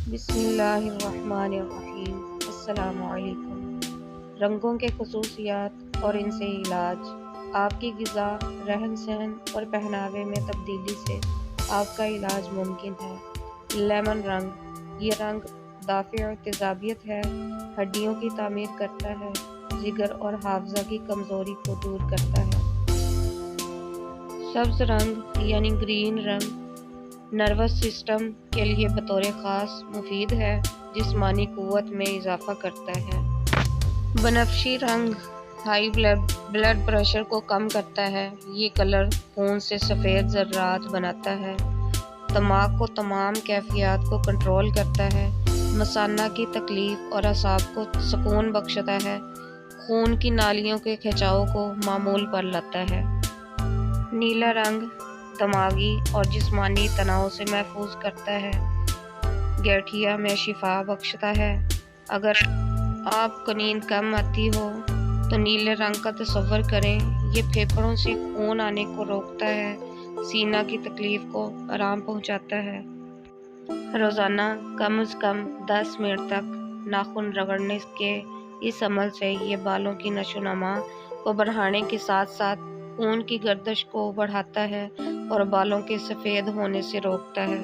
بسم اللہ الرحمن الرحیم۔ السلام علیکم۔ رنگوں کے خصوصیات اور ان سے علاج۔ آپ کی غذا، رہن سہن اور پہناوے میں تبدیلی سے آپ کا علاج ممکن ہے۔ لیمن رنگ۔ یہ رنگ دافع اور تیزابیت ہے، ہڈیوں کی تعمیر کرتا ہے، جگر اور حافظہ کی کمزوری کو دور کرتا ہے۔ سبز رنگ یعنی گرین رنگ نروس سسٹم کے لیے بطور خاص مفید ہے، جسمانی قوت میں اضافہ کرتا ہے۔ بنفشی رنگ ہائی بلڈ پریشر کو کم کرتا ہے۔ یہ کلر خون سے سفید ذرات بناتا ہے، دماغ کو تمام کیفیات کو کنٹرول کرتا ہے، مثانہ کی تکلیف اور اعصاب کو سکون بخشتا ہے، خون کی نالیوں کے کھچاؤ کو معمول پر لاتا ہے۔ نیلا رنگ دماغی اور جسمانی تناؤ سے محفوظ کرتا ہے، گٹھیا میں شفا بخشتا ہے۔ اگر آپ کو نیند کم آتی ہو تو نیلے رنگ کا تصور کریں۔ یہ پھیپھڑوں سے خون آنے کو روکتا ہے، سینہ کی تکلیف کو آرام پہنچاتا ہے۔ روزانہ کم از کم 10 منٹ تک ناخن رگڑنے کے اس عمل سے یہ بالوں کی نشو و نما کو بڑھانے کے ساتھ ساتھ خون کی گردش کو بڑھاتا ہے اور بالوں کے سفید ہونے سے روکتا ہے۔